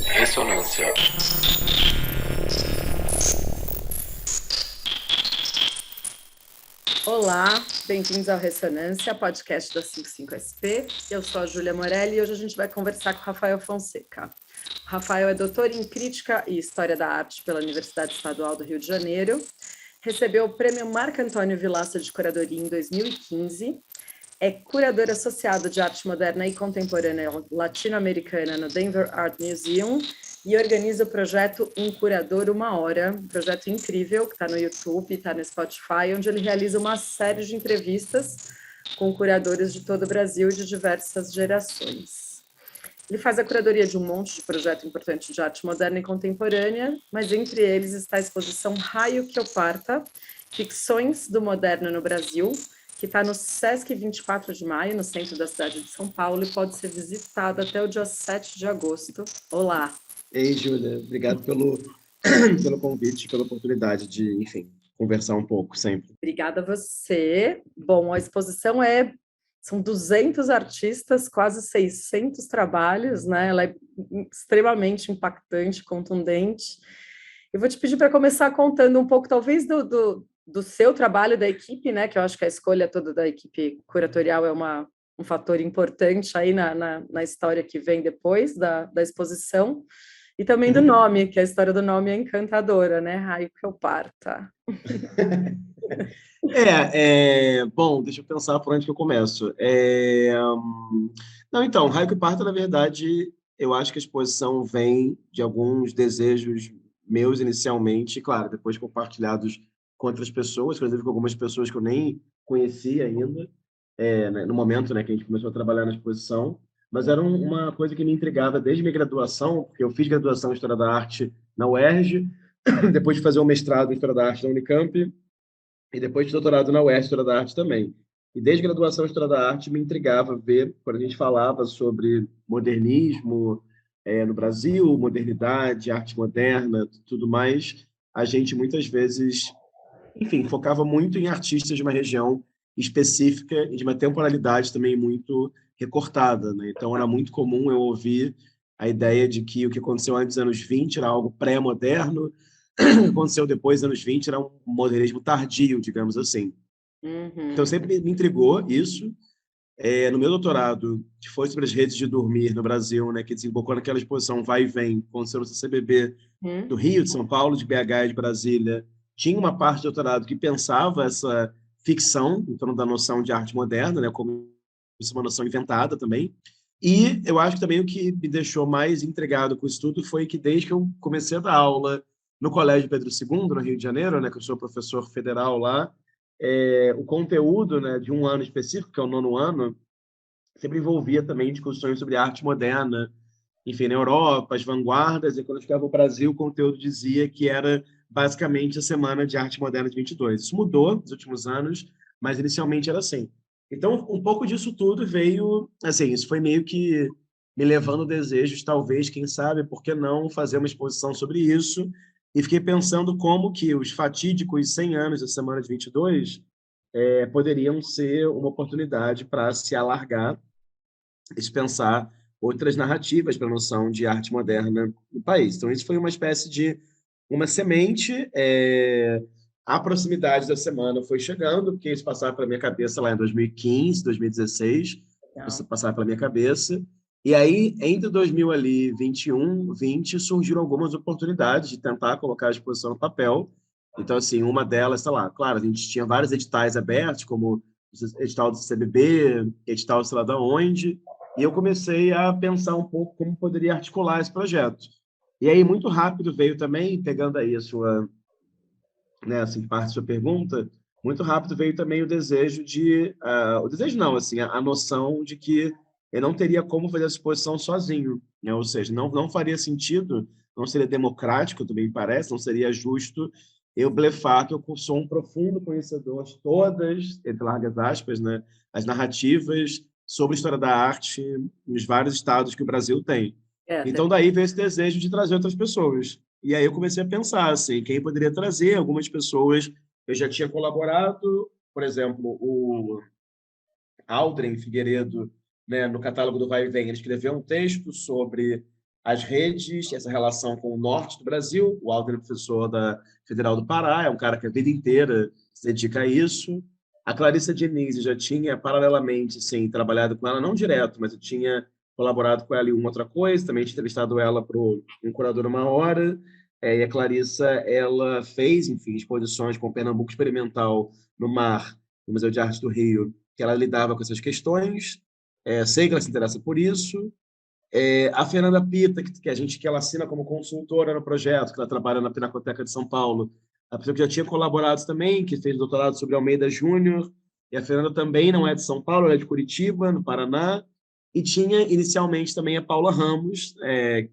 Ressonância. Olá, bem-vindos ao Ressonância, podcast da 55SP. Eu sou a Júlia Morelli e hoje a gente vai conversar com o Rafael Fonseca. O Rafael é doutor em Crítica e História da Arte pela Universidade Estadual do Rio de Janeiro, recebeu o Prêmio Marco Antônio Vilaça de Curadoria em 2015, é curador associado de arte moderna e contemporânea latino-americana no Denver Art Museum e organiza o projeto Um Curador Uma Hora, um projeto incrível que está no YouTube, está no Spotify, onde ele realiza uma série de entrevistas com curadores de todo o Brasil e de diversas gerações. Ele faz a curadoria de um monte de projeto importante de arte moderna e contemporânea, mas entre eles está a exposição Raio que eu Parta, Ficções do Moderno no Brasil, que está no Sesc 24 de maio, no centro da cidade de São Paulo, e pode ser visitada até o dia 7 de agosto. Olá! Ei, Júlia, obrigado pelo convite, pela oportunidade de, enfim, conversar um pouco sempre. Obrigada a você. Bom, a exposição são 200 artistas, quase 600 trabalhos, né? Ela é extremamente impactante, contundente. Eu vou te pedir para começar contando um pouco, talvez, do seu trabalho, da equipe, né? Que eu acho que a escolha toda da equipe curatorial é um fator importante aí na história que vem depois da exposição. E também do nome, que a história do nome é encantadora, né? Raio que eu parta. Bom, deixa eu pensar por onde que eu começo. Não, então, Raio que Parta, na verdade, eu acho que a exposição vem de alguns desejos meus inicialmente, claro, depois compartilhados com outras pessoas, inclusive com algumas pessoas que eu nem conhecia ainda, né, no momento, né, que a gente começou a trabalhar na exposição, mas era uma coisa que me intrigava desde minha graduação, porque eu fiz graduação em História da Arte na UERJ, depois de fazer um mestrado em História da Arte na Unicamp, e depois de doutorado na UERJ, História da Arte também. E desde graduação em História da Arte me intrigava ver, quando a gente falava sobre modernismo no Brasil, modernidade, arte moderna, tudo mais, a gente muitas vezes, enfim, focava muito em artistas de uma região específica e de uma temporalidade também muito recortada, né? Então era muito comum eu ouvir a ideia de que o que aconteceu antes dos anos 20 era algo pré-moderno, o que aconteceu depois dos anos 20 era um modernismo tardio, digamos assim. Uhum. Então sempre me intrigou isso. No meu doutorado, que foi sobre as redes de dormir no Brasil, né, que desembocou naquela exposição Vai e Vem, aconteceu no CCBB do Rio, de São Paulo, de BH e de Brasília, tinha uma parte do doutorado que pensava essa ficção, em torno da noção de arte moderna, né, como uma noção inventada também. E eu acho que também o que me deixou mais intrigado com isso tudo foi que desde que eu comecei a dar aula no Colégio Pedro II, no Rio de Janeiro, né, que eu sou professor federal lá, o conteúdo, né, de um ano específico, que é o nono ano, sempre envolvia também discussões sobre arte moderna, enfim, na Europa, as vanguardas, e quando eu chegava no Brasil, o conteúdo dizia que era basicamente a Semana de Arte Moderna de 22. Isso mudou nos últimos anos, mas inicialmente era assim. Então, um pouco disso tudo veio, assim, isso foi meio que me levando desejos, talvez, quem sabe, por que não fazer uma exposição sobre isso? E fiquei pensando como que os fatídicos 100 anos da Semana de 22 poderiam ser uma oportunidade para se alargar e se pensar outras narrativas para a noção de arte moderna no país. Então, isso foi uma espécie de uma semente. A proximidade da semana foi chegando, porque isso passava pela minha cabeça lá em 2015, 2016, isso passava pela minha cabeça. E aí, entre 2021, 20, surgiram algumas oportunidades de tentar colocar a exposição no papel. Então, assim, uma delas, sei lá, claro, a gente tinha vários editais abertos, como edital do CBB, edital sei lá da onde, e eu comecei a pensar um pouco como poderia articular esse projeto. E aí, muito rápido veio também, pegando aí a sua, né, assim, parte da sua pergunta, muito rápido veio também o desejo de... o desejo não, assim, a noção de que eu não teria como fazer essa exposição sozinho, né? Ou seja, não faria sentido, não seria democrático, também me parece, não seria justo eu blefar que eu sou um profundo conhecedor de todas, entre largas aspas, né, as narrativas sobre a história da arte nos vários estados que o Brasil tem. Então, daí veio esse desejo de trazer outras pessoas. E aí eu comecei a pensar, assim, quem poderia trazer algumas pessoas. Eu já tinha colaborado, por exemplo, o Aldrin Figueiredo né, no catálogo do Vai e Vem, ele escreveu um texto sobre as redes, essa relação com o norte do Brasil. O Alder é professor da Federal do Pará, é um cara que a vida inteira se dedica a isso. A Clarissa Diniz já tinha, paralelamente, sim, trabalhado com ela, não direto, mas eu tinha colaborado com ela em uma outra coisa, também tinha entrevistado ela para um curador uma hora. E a Clarissa, ela fez, enfim, exposições com o Pernambuco Experimental no Mar, no Museu de Arte do Rio, que ela lidava com essas questões. Sei que ela se interessa por isso. A Fernanda Pita, que ela assina como consultora no projeto, que ela trabalha na Pinacoteca de São Paulo, a pessoa que já tinha colaborado também, que fez doutorado sobre Almeida Júnior, e a Fernanda também não é de São Paulo, ela é de Curitiba, no Paraná, e tinha inicialmente também a Paula Ramos,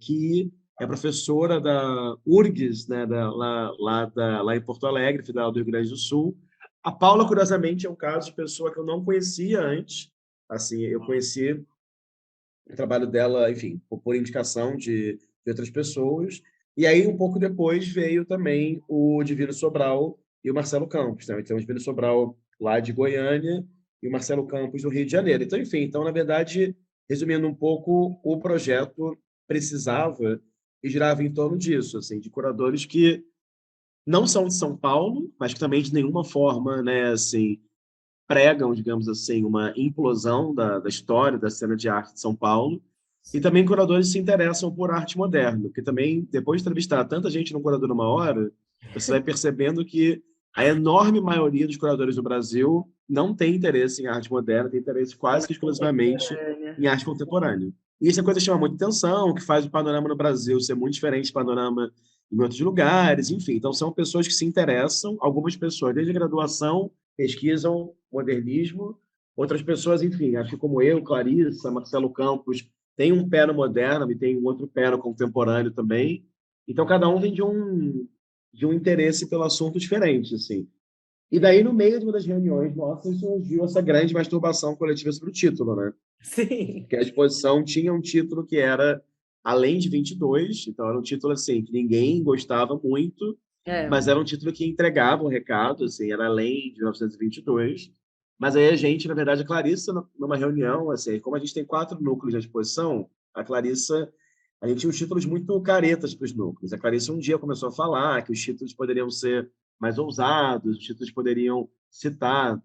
que é professora da URGS, né, lá em Porto Alegre, Federal do Rio Grande do Sul. A Paula, curiosamente, é um caso de pessoa que eu não conhecia antes. Assim, eu conheci o trabalho dela, enfim, por indicação de outras pessoas. E aí, um pouco depois, veio também o Divino Sobral e o Marcelo Campos. Né? Então, o Divino Sobral lá de Goiânia e o Marcelo Campos do Rio de Janeiro. Então, enfim, na verdade, resumindo um pouco, o projeto precisava e girava em torno disso, assim, de curadores que não são de São Paulo, mas que também de nenhuma forma, né, assim, pregam, digamos assim, uma implosão da história da cena de arte de São Paulo, e também curadores se interessam por arte moderna, porque também, depois de entrevistar tanta gente no Curador numa hora, você vai percebendo que a enorme maioria dos curadores do Brasil não tem interesse em arte moderna, tem interesse quase que exclusivamente em arte contemporânea. E isso é coisa que chama muita atenção, que faz o panorama no Brasil ser muito diferente do panorama em outros lugares, enfim. Então, são pessoas que se interessam, algumas pessoas, desde a graduação, pesquisam modernismo, outras pessoas, enfim, acho que como eu, Clarissa, Marcelo Campos, tem um pé no moderno e tem um outro pé no contemporâneo também. Então, cada um vem de um interesse pelo assunto diferente, assim. E daí, no meio de uma das reuniões nossas, surgiu essa grande masturbação coletiva sobre o título, né? Sim. Porque a exposição tinha um título que era Além de 22, então era um título assim que ninguém gostava muito, mas era um título que entregava um recado, assim, era Além de 1922. Mas aí a gente, na verdade, a Clarissa, numa reunião, assim, como a gente tem 4 núcleos de exposição, a Clarissa, a gente tinha os títulos muito caretas para os núcleos. A Clarissa um dia começou a falar que os títulos poderiam ser mais ousados, os títulos poderiam citar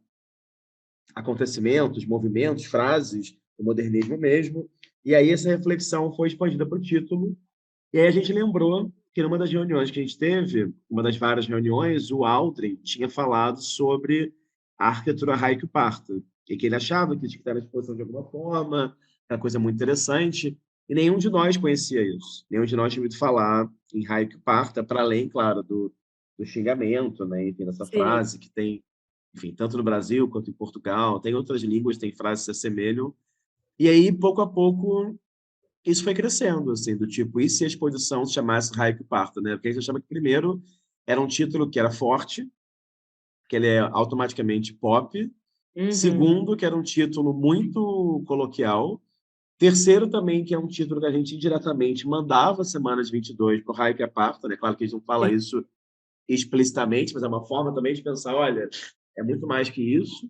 acontecimentos, movimentos, frases do modernismo mesmo. E aí essa reflexão foi expandida para o título. E aí a gente lembrou que numa das reuniões que a gente teve, uma das várias reuniões, o Aldrin tinha falado sobre a arquitetura Haikyu-Parta, e que ele achava que tinha que estar na exposição de alguma forma, era coisa muito interessante, e nenhum de nós conhecia isso. Nenhum de nós tinha ouvido falar em Haikyu-Parta, para além, claro, do xingamento, né? Enfim, dessa Sim. frase que tem, enfim, tanto no Brasil quanto em Portugal, tem outras línguas, tem frases que se assemelham. E aí, pouco a pouco, isso foi crescendo, assim, do tipo, e se a exposição se chamasse Raio Parto, né? Porque a gente chama que, primeiro, era um título que era forte, que ele é automaticamente pop. Segundo, que era um título muito coloquial. Terceiro, também, que é um título que a gente indiretamente mandava Semana de 22 para o Raio Parto, né? Claro que a gente não fala isso explicitamente, mas é uma forma também de pensar, olha, é muito mais que isso.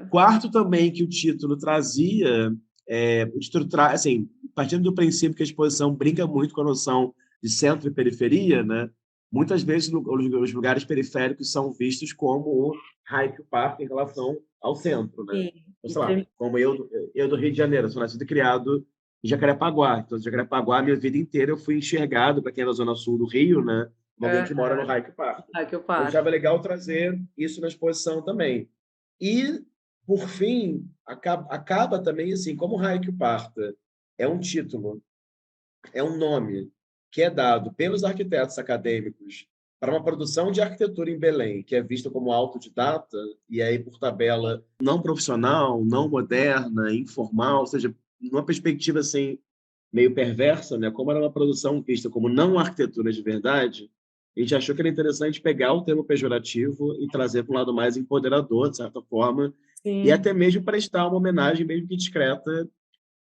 Quarto, também, que o título trazia, assim, partindo do princípio que a exposição brinca muito com a noção de centro e periferia, né? Muitas vezes os lugares periféricos são vistos como o Hyde Park em relação ao centro, né? Sim. Então, sei lá, como eu do Rio de Janeiro, sou nascido e criado em Jacarepaguá. Então, em Jacarepaguá, minha vida inteira eu fui enxergado, para quem é da zona sul do Rio, né? Como alguém que mora no Hyde Park. Eu achava legal trazer isso na exposição também. E, por fim, acaba também assim, como Raio Parta é um título, é um nome que é dado pelos arquitetos acadêmicos para uma produção de arquitetura em Belém, que é vista como autodidata, e aí, por tabela, não profissional, não moderna, informal, ou seja, numa perspectiva assim, meio perversa, né? Como era uma produção vista como não arquitetura de verdade, a gente achou que era interessante pegar o termo pejorativo e trazer para um lado mais empoderador, de certa forma, e até mesmo prestar uma homenagem, mesmo que discreta,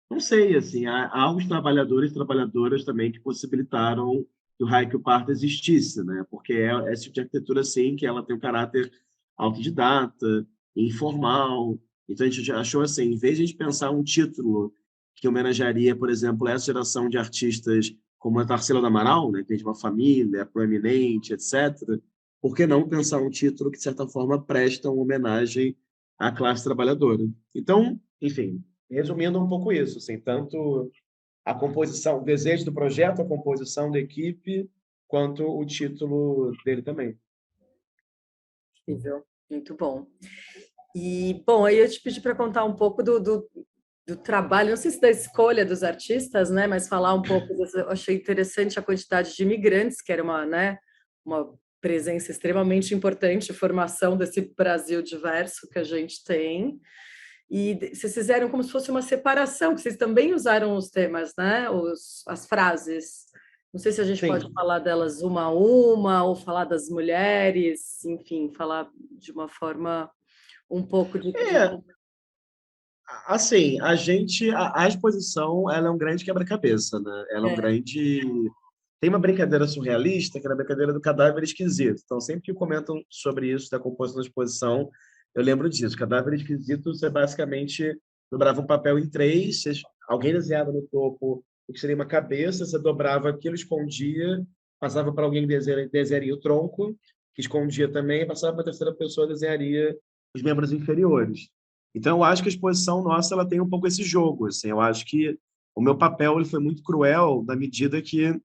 não sei, assim, há os trabalhadores e trabalhadoras também que possibilitaram que o Raio Parto existisse, né? Porque é esse tipo de arquitetura, sim, que ela tem um caráter autodidata, informal, Então, a gente achou assim, em vez de a gente pensar um título que homenagearia, por exemplo, essa geração de artistas como a Tarsila do Amaral, né, que tem de uma família proeminente, etc., por que não pensar um título que, de certa forma, presta uma homenagem à classe trabalhadora? Então, enfim, resumindo um pouco isso, assim, tanto a composição, o desejo do projeto, a composição da equipe, quanto o título dele também. Incrível, muito bom. E, bom, aí eu te pedi para contar um pouco do trabalho, não sei se da escolha dos artistas, né, mas falar um pouco, eu achei interessante a quantidade de imigrantes, que era uma, né, uma presença extremamente importante, formação desse Brasil diverso que a gente tem. E vocês fizeram como se fosse uma separação, que vocês também usaram os temas, né, as frases. Não sei se a gente pode falar delas uma a uma, ou falar das mulheres, enfim, falar de uma forma um pouco de... Assim, a exposição, ela é um grande quebra-cabeça, né? Ela é um grande... Tem uma brincadeira surrealista, que é a brincadeira do cadáver esquisito. Então, sempre que comentam sobre isso, da composição da exposição, eu lembro disso. Cadáver esquisito, você basicamente dobrava um papel em três, alguém desenhava no topo o que seria uma cabeça, você dobrava aquilo, escondia, passava para alguém que desenharia o tronco, que escondia também, passava para a terceira pessoa, desenharia os membros inferiores. Então, eu acho que a exposição nossa ela tem um pouco esse jogo. Assim, eu acho que o meu papel ele foi muito cruel na medida que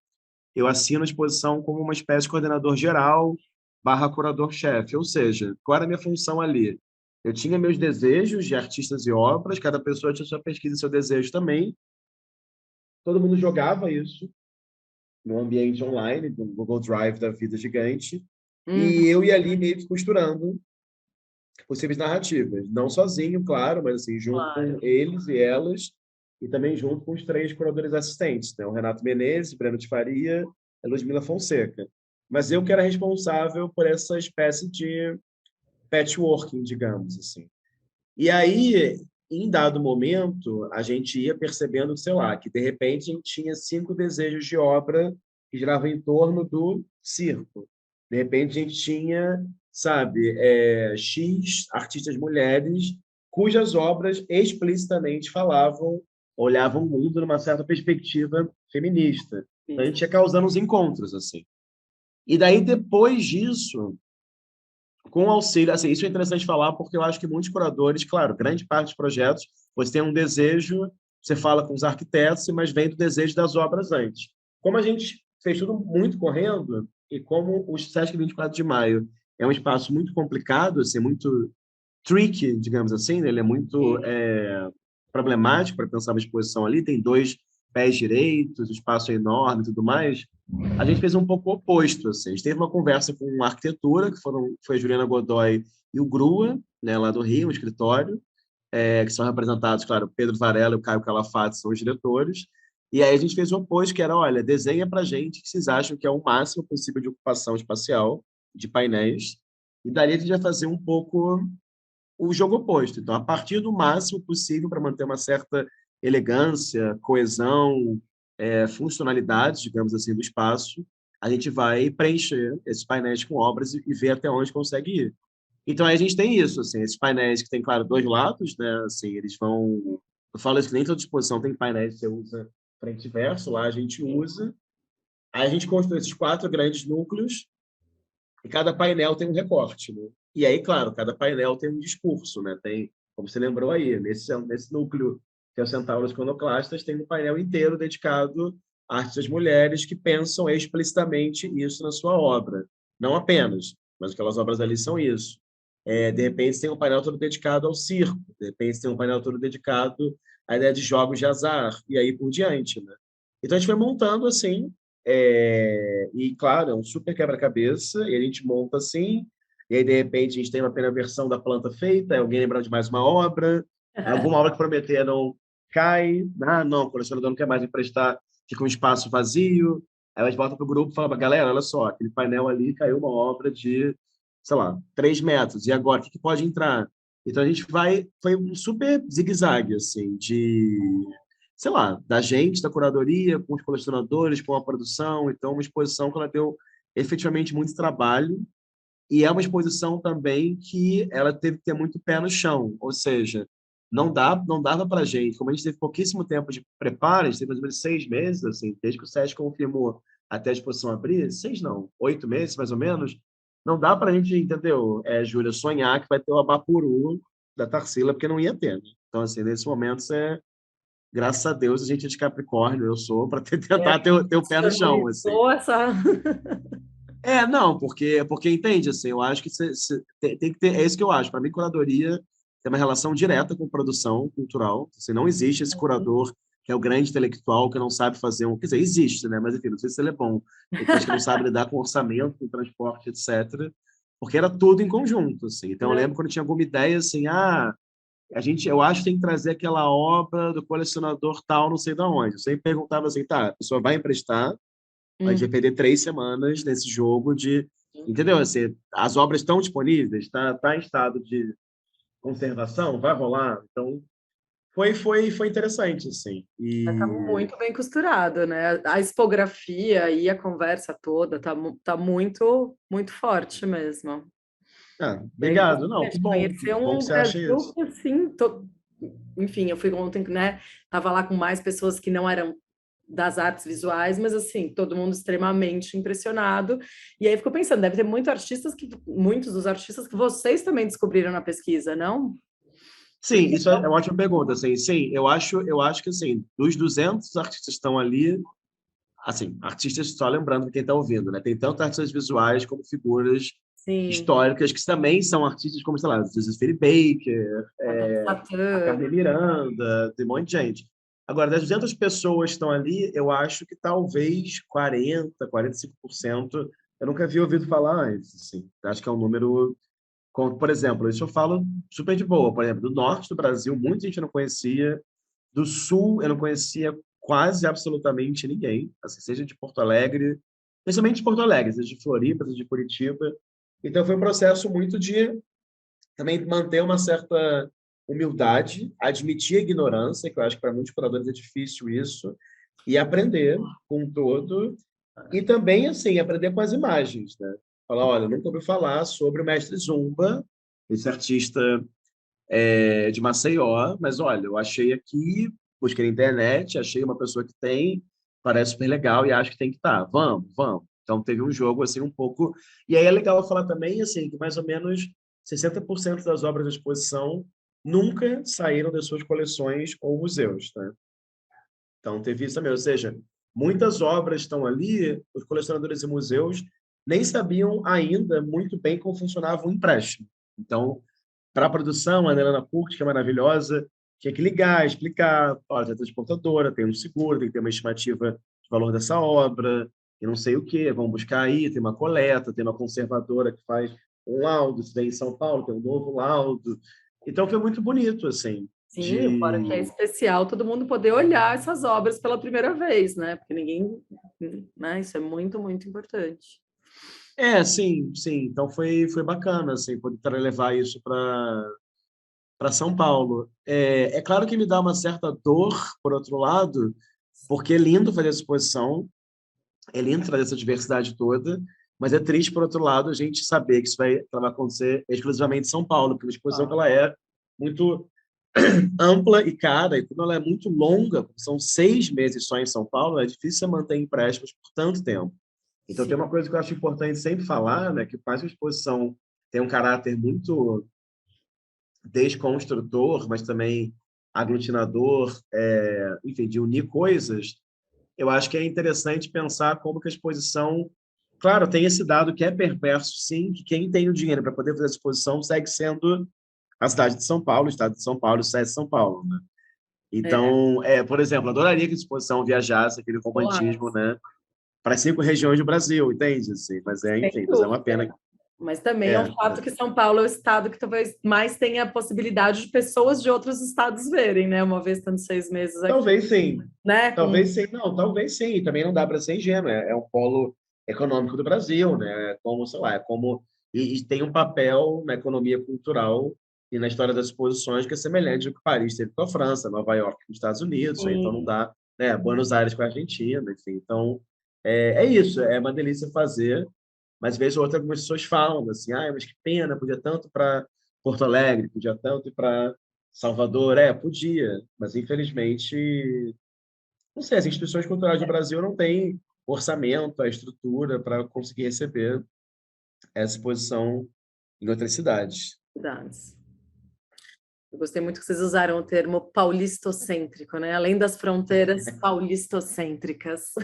eu assino a exposição como uma espécie de coordenador geral barra curador-chefe. Ou seja, qual era a minha função ali? Eu tinha meus desejos de artistas e obras, cada pessoa tinha sua pesquisa e seu desejo também. Todo mundo jogava isso no ambiente online, no Google Drive da vida gigante. E eu ia ali meio que costurando possíveis narrativas. Não sozinho, claro, mas assim, junto com eles e elas, e também junto com os três curadores assistentes, né? O Renato Menezes, Breno de Faria e Ludmila Fonseca. Mas eu que era responsável por essa espécie de patchworking, digamos assim. E aí, em dado momento, a gente ia percebendo, sei lá, que de repente a gente tinha 5 desejos de obra que giravam em torno do circo. De repente a gente tinha, sabe, X artistas mulheres cujas obras explicitamente falavam, olhavam o mundo numa certa perspectiva feminista. Então a gente ia causando os encontros, assim. E daí, depois disso, com auxílio, assim, isso é interessante falar porque eu acho que muitos curadores, claro, grande parte dos projetos, você tem um desejo, você fala com os arquitetos, mas vem do desejo das obras antes. Como a gente fez tudo muito correndo, e como o Sesc 24 de Maio é um espaço muito complicado, assim, muito tricky, digamos assim, né? Ele é muito problemático para pensar uma exposição ali, tem 2 pés direitos, o espaço é enorme e tudo mais, a gente fez um pouco o oposto. Assim. A gente teve uma conversa com a arquitetura, que foi a Juliana Godoy e o Grua, né, lá do Rio, um escritório, que são representados, claro, o Pedro Varela e o Caio Calafate são os diretores. E aí a gente fez o oposto, que era, olha, desenha para a gente o que vocês acham que é o máximo possível de ocupação espacial, de painéis, e dali a gente vai fazer um pouco o jogo oposto. Então, a partir do máximo possível para manter uma certa elegância, coesão, funcionalidade, digamos assim, do espaço, a gente vai preencher esses painéis com obras e ver até onde consegue ir. Então, aí a gente tem isso, assim, esses painéis que tem, claro, 2 lados, né? Assim, eles vão... Eu falo isso que nem toda exposição tem painéis que você usa frente e verso, lá a gente usa. Aí a gente construiu esses 4 grandes núcleos e cada painel tem um recorte, né? E aí, claro, cada painel tem um discurso, né? Tem, como você lembrou aí, nesse núcleo que é o Centauro Iconoclastas, tem um painel inteiro dedicado a artistas mulheres que pensam explicitamente isso na sua obra. Não apenas, mas aquelas obras ali são isso. De repente, tem um painel todo dedicado ao circo, de repente, tem um painel todo dedicado à ideia de jogos de azar, e aí por diante, né? Então, a gente foi montando assim, e, claro, é um super quebra-cabeça, e a gente monta assim, e aí, de repente, a gente tem uma primeira versão da planta feita, aí alguém lembra de mais uma obra, alguma obra que prometeram cai, não, o colecionador não quer mais emprestar, fica um espaço vazio, aí a gente volta para o grupo e fala, galera, olha só, aquele painel ali caiu uma obra de, sei lá, 3 metros, e agora, o que pode entrar? Então, a gente foi um super zigue-zague, assim, sei lá, da gente, da curadoria, com os colecionadores, com a produção. Então, uma exposição que ela deu efetivamente muito trabalho e é uma exposição também que ela teve que ter muito pé no chão, ou seja, não dava para a gente, como a gente teve pouquíssimo tempo de preparo, a gente teve mais ou menos 6 meses, assim, desde que o SESC confirmou até a exposição abrir, 6 não, 8 meses mais ou menos, não dá para a gente, entendeu, Júlia, sonhar que vai ter o Abapuru da Tarsila, porque não ia ter, né? Então, assim, nesse momento, graças a Deus, a gente é de Capricórnio, eu sou, para tentar ter o pé no chão, assim. Essa... Não, porque entende, assim, eu acho que tem que ter, é isso que eu acho, para mim, curadoria tem uma relação direta com produção cultural, assim, não existe esse curador que é o grande intelectual que não sabe fazer quer dizer, existe, né, mas enfim, não sei se ele é bom, ele acho que não sabe lidar com orçamento, com transporte, etc., porque era tudo em conjunto, assim, então eu lembro quando tinha alguma ideia, assim, eu acho que tem que trazer aquela obra do colecionador tal, não sei de onde, eu sempre perguntava assim, tá, a pessoa vai emprestar, a gente vai perder 3 semanas nesse jogo de... Entendeu? Assim, as obras estão disponíveis, tá em estado de conservação, vai rolar. Então, foi interessante, assim. Está muito bem costurado, né? A expografia e a conversa toda tá muito, muito forte mesmo. É Obrigado. Não, que interessante bom. conhecer Que bom um que você acha Brasil isso. que, assim, enfim, eu fui ontem, né? Tava lá com mais pessoas que não eram das artes visuais, mas assim, todo mundo extremamente impressionado. E aí ficou pensando, deve ter muitos dos artistas que vocês também descobriram na pesquisa, não? Sim, isso é uma ótima pergunta. Assim, sim, eu acho que assim, dos 200 artistas que estão ali, assim, artistas, só lembrando quem está ouvindo, né? Tem tanto artistas visuais como figuras Sim, históricas que também são artistas como, sei lá, Josephine Baker, a Satã. Carmen Miranda, tem um monte de gente. Agora, das 200 pessoas que estão ali, eu acho que talvez 45% eu nunca havia ouvido falar antes. Assim. Acho que é um número... Por exemplo, isso eu falo super de boa. Por exemplo, do norte do Brasil, muita gente eu não conhecia. Do sul, eu não conhecia quase absolutamente ninguém. Assim, seja de Porto Alegre, principalmente de Porto Alegre, seja de Floripa, seja de Curitiba. Então, foi um processo muito de também manter uma certa humildade, admitir a ignorância, que eu acho que para muitos curadores é difícil isso, e aprender com todo, e também, assim, aprender com as imagens, né? Falar, olha, nunca ouvi falar sobre o mestre Zumba, esse artista de Maceió, mas, olha, eu achei aqui, busquei na internet, achei uma pessoa que tem, parece super legal e acho que tem que estar. Vamos, vamos. Então, teve um jogo, assim, um pouco... E aí é legal falar também, assim, que mais ou menos 60% das obras da exposição nunca saíram das suas coleções ou museus, né? Então, teve isso também. Ou seja, muitas obras estão ali, os colecionadores e museus nem sabiam ainda muito bem como funcionava o empréstimo. Então, para a produção, a Helena Pucci, que é maravilhosa, tinha que ligar, explicar, olha, tem a transportadora, tem um seguro, tem que ter uma estimativa de valor dessa obra, e não sei o quê, vamos buscar aí, tem uma coleta, tem uma conservadora que faz um laudo, se vem em São Paulo, tem um novo laudo. Então, foi muito bonito, assim, Sim, fora que é especial todo mundo poder olhar essas obras pela primeira vez, né? Porque ninguém, né? Isso é muito, muito importante. Sim, sim. Então foi bacana, assim, poder levar isso para São Paulo. É claro que me dá uma certa dor, por outro lado, porque é lindo fazer essa exposição, é lindo trazer essa diversidade toda, mas é triste, por outro lado, a gente saber que ela vai acontecer exclusivamente em São Paulo, porque é uma exposição que ela é muito ampla e cara, e como ela é muito longa, são 6 meses só em São Paulo, é difícil você manter empréstimos por tanto tempo. Então, Sim. tem uma coisa que eu acho importante sempre falar, né, que faz a exposição ter um caráter muito desconstrutor, mas também aglutinador, enfim, de unir coisas, eu acho que é interessante pensar como que a exposição... Claro, tem esse dado que é perverso, sim, que quem tem o dinheiro para poder fazer a exposição segue sendo a cidade de São Paulo, o estado de São Paulo, o sede de São Paulo, né? Então, por exemplo, adoraria que a exposição viajasse aquele Olá, romantismo, né, para 5 regiões do Brasil, entende? Assim, mas sem enfim, mas é uma pena. dúvida. Mas também é um É, fato que São Paulo é o estado que talvez mais tenha a possibilidade de pessoas de outros estados verem, né? Uma vez estando 6 meses aqui, talvez sim, né? talvez sim, não, talvez sim. Também não dá para ser ingênuo. É um polo econômico do Brasil, né? É como, sei lá, e tem um papel na economia cultural e na história das exposições que é semelhante ao que Paris teve com a França, Nova York com os Estados Unidos, ou então não Sim, dá, né? Buenos Aires com a Argentina, enfim. Então, é isso. É uma delícia fazer. Mas, vez ou outra, algumas pessoas falam assim, mas que pena, podia tanto para Porto Alegre, podia tanto ir para Salvador, podia, mas infelizmente, não sei, as instituições culturais do Brasil não têm orçamento, a estrutura para conseguir receber essa exposição em outras cidades. Cidades. Eu gostei muito que vocês usaram o termo paulistocêntrico, né? Além das fronteiras paulistocêntricas.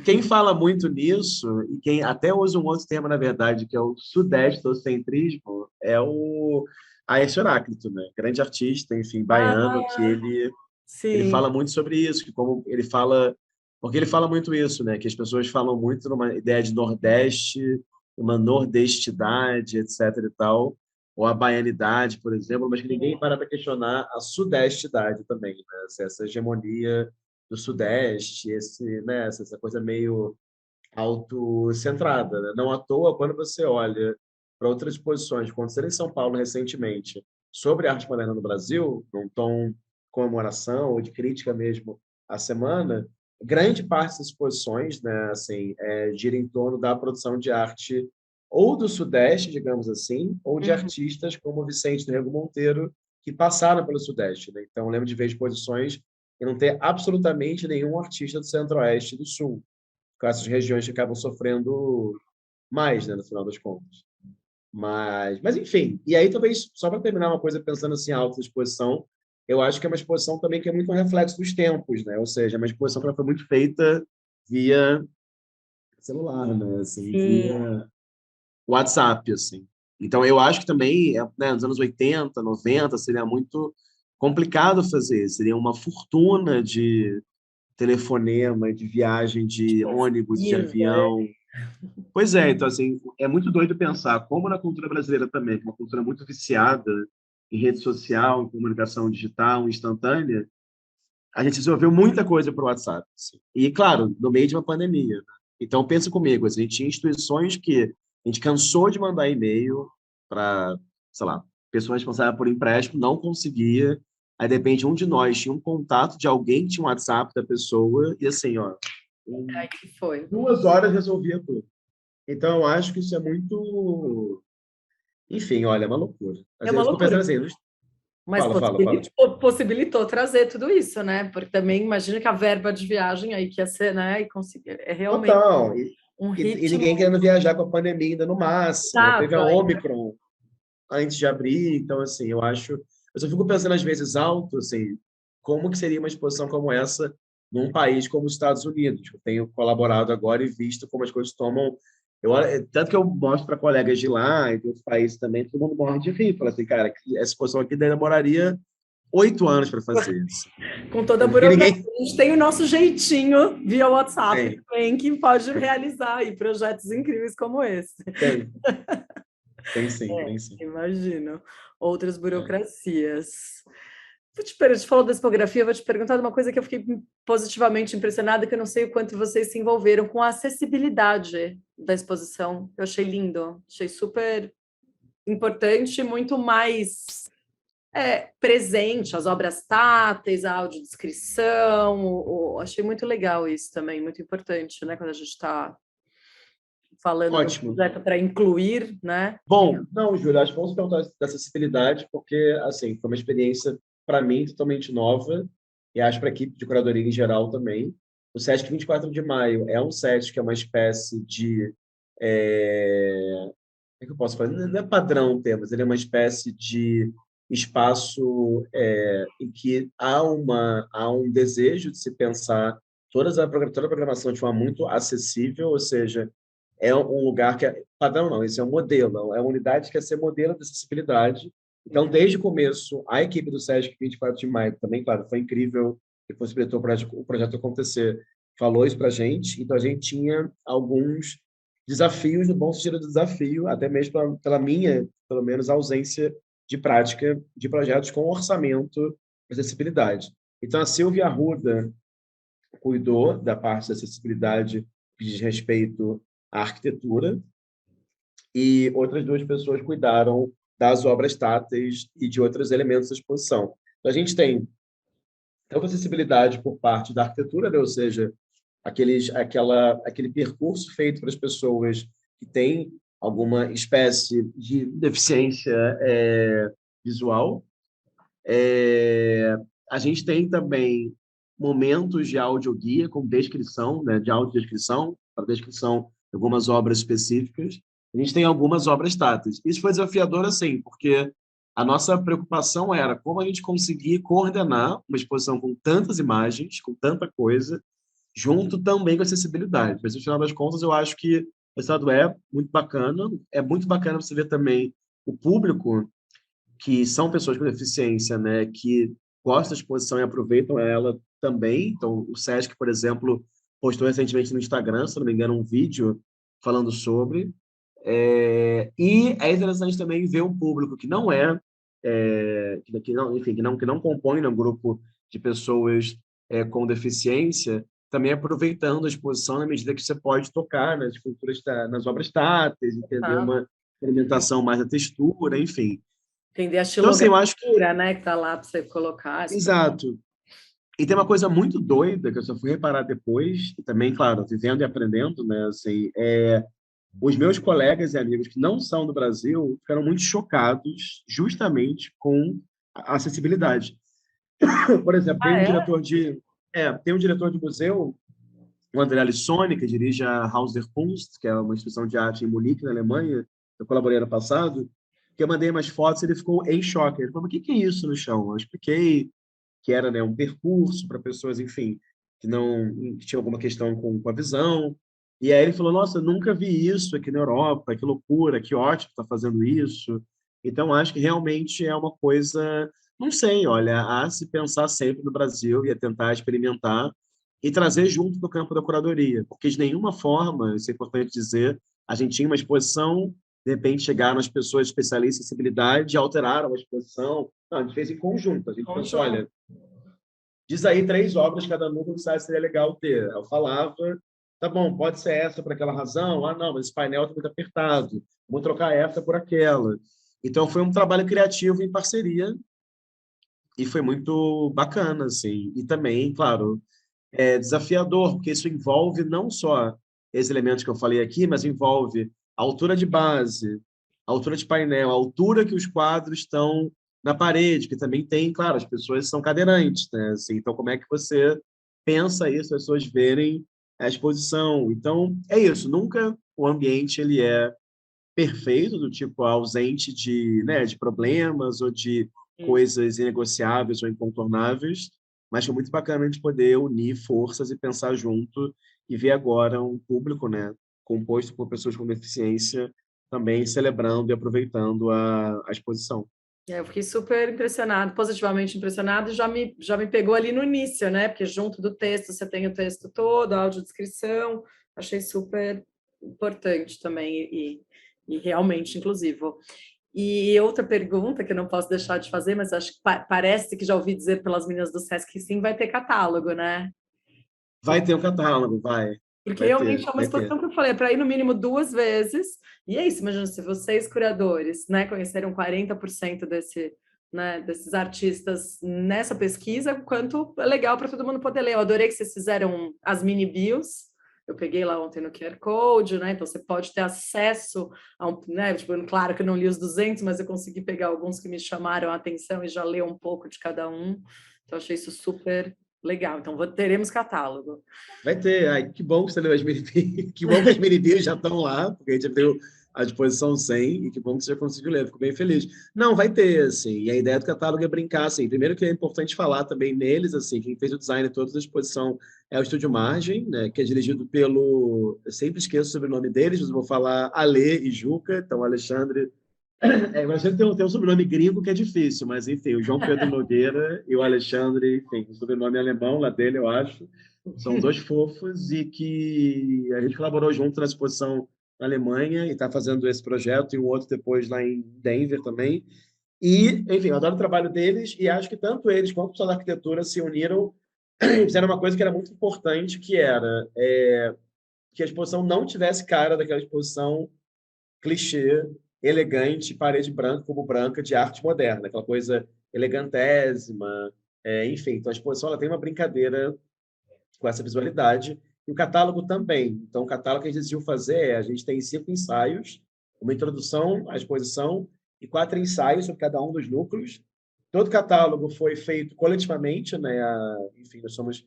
Quem fala muito nisso, e quem até usa um outro termo, na verdade, que é o sudestocentrismo, é o Aécio Heráclito, né? Grande artista, enfim, baiano, que ele sim. fala muito sobre isso, que como ele fala, porque ele fala muito isso, né? Que as pessoas falam muito numa ideia de Nordeste, uma nordestidade, etc. e tal, ou a baianidade, por exemplo, mas que ninguém para questionar a sudestidade também, né? Essa hegemonia do Sudeste, né? Essa coisa meio autocentrada, né? Não à toa, quando você olha para outras exposições, aconteceram em São Paulo recentemente, sobre arte moderna no Brasil, num tom de comemoração ou de crítica mesmo à semana, grande parte das exposições, né, assim, gira em torno da produção de arte ou do Sudeste, digamos assim, ou de artistas como Vicente do Rego Monteiro, que passaram pelo Sudeste, né? Então, eu lembro de ver exposições e não ter absolutamente nenhum artista do Centro-Oeste e do Sul, com essas regiões que acabam sofrendo mais, né, no final das contas. Mas enfim, e aí talvez, só para terminar uma coisa pensando assim, a autoexposição, eu acho que é uma exposição também que é muito um reflexo dos tempos, né? Ou seja, é uma exposição que ela foi muito feita via celular, né? Assim, via WhatsApp, assim. Então, eu acho que também, né, nos anos 80, 90, seria muito complicado fazer, seria uma fortuna de telefonema, de viagem de ônibus, de avião. Pois é, então, assim, é muito doido pensar como na cultura brasileira também, que é uma cultura muito viciada em rede social, em comunicação digital, instantânea, a gente desenvolveu muita coisa para o WhatsApp. Assim. E, claro, no meio de uma pandemia. Né? Então, pensa comigo, assim, a gente tinha instituições que a gente cansou de mandar e-mail para, sei lá, pessoa responsável por empréstimo, não conseguia. Aí, de repente, um de nós tinha um contato de alguém que tinha um WhatsApp da pessoa e, assim, ó, Aí que foi. 2 horas resolvia tudo. Então, eu acho que isso é muito... Enfim, olha, é uma loucura. Mas É eu uma fico pensando loucura. assim... Mas Fala. possibilitou trazer tudo isso, né? Porque também imagina que a verba de viagem aí que ia ser, né? E conseguir. É realmente Total. um E ritmo. ninguém querendo viajar com a pandemia ainda no máximo. Né? Teve Exato, a ainda. Omicron antes de abrir. Então, assim, eu acho... Eu só fico pensando, às vezes, alto, assim, como que seria uma exposição como essa num país como os Estados Unidos. Eu tenho colaborado agora e visto como as coisas tomam... tanto que eu mostro para colegas de lá e de outros países também, todo mundo morre de rir. Fala assim, cara, essa exposição aqui demoraria 8 anos para fazer isso. Com toda a Porque burocracia. ninguém... A gente tem o nosso jeitinho via WhatsApp Tem, também, que pode realizar aí projetos incríveis como esse. tem. Tem sim, tem sim. Imagino. Outras É. burocracias. A gente falou da expografia, eu vou te perguntar de uma coisa que eu fiquei positivamente impressionada, que eu não sei o quanto vocês se envolveram com a acessibilidade da exposição. Eu achei lindo, achei super importante, muito mais presente, as obras táteis, a audiodescrição, achei muito legal isso também, muito importante, né, quando a gente está falando de um Ótimo. projeto para incluir, né? Bom, não, Júlio, acho que vamos perguntar dessa acessibilidade, porque, assim, foi uma experiência, para mim, totalmente nova, e acho para a equipe de curadoria em geral também. O Sesc 24 de Maio é um Sesc que é uma espécie de... como é que eu posso falar? Não é padrão o termo, mas ele é uma espécie de espaço em que há um desejo de se pensar toda a programação de forma muito acessível, ou seja, é um lugar que é padrão, não, esse é um modelo, é uma unidade que quer ser modelo de acessibilidade. Então, desde o começo, a equipe do SESC 24 de Maio também, claro, foi incrível que possibilitou o projeto acontecer, falou isso para a gente. Então, a gente tinha alguns desafios, no bom sentido do desafio, até mesmo pela minha, pelo menos, ausência de prática de projetos com orçamento de acessibilidade. Então, a Silvia Arruda cuidou da parte da acessibilidade que diz respeito à arquitetura e outras 2 pessoas cuidaram das obras táteis e de outros elementos da exposição. Então, a gente tem tanto acessibilidade por parte da arquitetura, né? Ou seja, aquele percurso feito para as pessoas que têm alguma espécie de deficiência visual. A gente tem também momentos de audioguia com descrição, né, de audiodescrição, para descrição de algumas obras específicas. A gente tem algumas obras táteis. Isso foi desafiador, assim, porque a nossa preocupação era como a gente conseguir coordenar uma exposição com tantas imagens, com tanta coisa, junto também com acessibilidade. Mas, no final das contas, eu acho que o resultado é muito bacana. É muito bacana você ver também o público, que são pessoas com deficiência, né, que gostam da exposição e aproveitam ela também. Então, o Sesc, por exemplo, postou recentemente no Instagram, se não me engano, um vídeo falando sobre. E é interessante também ver um público que não que não, enfim, que não compõe um grupo de pessoas com deficiência, também aproveitando a exposição na medida que você pode tocar nas esculturas, nas obras táteis, entender uma experimentação mais da textura, enfim. Entender a Então, assim, eu acho que... estilografia, né, que está lá para você colocar. Exato. E tem uma coisa muito doida que eu só fui reparar depois, e também, claro, vivendo e aprendendo, né, assim, os meus colegas e amigos que não são do Brasil ficaram muito chocados justamente com a acessibilidade. Por exemplo, tem um diretor de museu, o André Lissoni, que dirige a Haus der Kunst, que é uma instituição de arte em Munique, na Alemanha. Eu colaborei ano passado, que eu mandei umas fotos e ele ficou em choque. Ele falou: mas o que é isso no chão? Eu expliquei que era, né, um percurso para pessoas, enfim, que tinham alguma questão com a visão. E aí ele falou: nossa, eu nunca vi isso aqui na Europa, que loucura, que ótimo estar fazendo isso. Então, acho que realmente é uma coisa, não sei, olha, a se pensar sempre no Brasil e a tentar experimentar e trazer junto do campo da curadoria, porque de nenhuma forma, isso é importante dizer, a gente tinha uma exposição, de repente chegaram as pessoas especialistas em acessibilidade e alteraram a exposição. Não, a gente fez em conjunto, a gente pensou: olha, diz aí 3 obras cada um que você seria legal ter. Eu falava: tá bom, pode ser essa por aquela razão. Ah, não, mas esse painel está muito apertado. Vamos trocar essa por aquela. Então, foi um trabalho criativo em parceria e foi muito bacana, assim. E também, claro, é desafiador, porque isso envolve não só esses elementos que eu falei aqui, mas envolve a altura de base, a altura de painel, a altura que os quadros estão na parede, que também tem, claro, as pessoas são cadeirantes, né? Assim, então, como é que você pensa isso, as pessoas verem a exposição? Então, é isso, nunca o ambiente ele é perfeito, do tipo ausente de, né, de problemas ou de coisas inegociáveis ou incontornáveis, mas foi muito bacana a gente poder unir forças e pensar junto e ver agora um público, né, composto por pessoas com deficiência também celebrando e aproveitando a exposição. Eu fiquei super impressionado, positivamente impressionado, e já me pegou ali no início, né? Porque junto do texto você tem o texto todo, a audiodescrição, achei super importante também e realmente inclusivo. E outra pergunta que eu não posso deixar de fazer, mas acho que parece que já ouvi dizer pelas meninas do Sesc que sim, vai ter catálogo, né? Vai ter um catálogo, vai. Porque Vai realmente ter, é uma vai ter. exposição que eu falei, para ir no mínimo 2 vezes. E é isso, imagina, se vocês, curadores, né, conheceram 40% desses artistas nessa pesquisa, o quanto é legal para todo mundo poder ler. Eu adorei que vocês fizeram as mini bios. Eu peguei lá ontem no QR Code, né? Então você pode ter acesso a né? Tipo, claro que eu não li os 200, mas eu consegui pegar alguns que me chamaram a atenção e já ler um pouco de cada um. Então achei isso super legal. Então teremos catálogo. Vai ter. Ai, que bom que você leu as mini. Que bom que as mini já estão lá, porque a gente já deu à disposição 100, e que bom que você já conseguiu ler. Fico bem feliz. Não, vai ter, assim. E a ideia do catálogo é brincar, assim. Primeiro que é importante falar também neles, assim, quem fez o design toda da exposição é o Estúdio Margem, né, que é dirigido pelo... Eu sempre esqueço o sobrenome deles, mas eu vou falar Ale e Juca. Então, Alexandre... Mas ele tem um sobrenome gringo que é difícil, mas, enfim, o João Pedro Nogueira e o Alexandre, enfim, o sobrenome alemão lá dele, eu acho. São 2 fofos e que a gente colaborou junto na exposição na Alemanha e está fazendo esse projeto e um outro depois lá em Denver também. E, enfim, eu adoro o trabalho deles e acho que tanto eles quanto o pessoal da arquitetura se uniram e fizeram uma coisa que era muito importante, que era que a exposição não tivesse cara daquela exposição clichê, elegante, parede branca, cubo branca, de arte moderna, aquela coisa elegantésima. Enfim, então a exposição ela tem uma brincadeira com essa visualidade, e o catálogo também. Então, o catálogo que a gente decidiu fazer a gente tem 5 ensaios, uma introdução à exposição e 4 ensaios sobre cada um dos núcleos. Todo catálogo foi feito coletivamente, né? Enfim, nós somos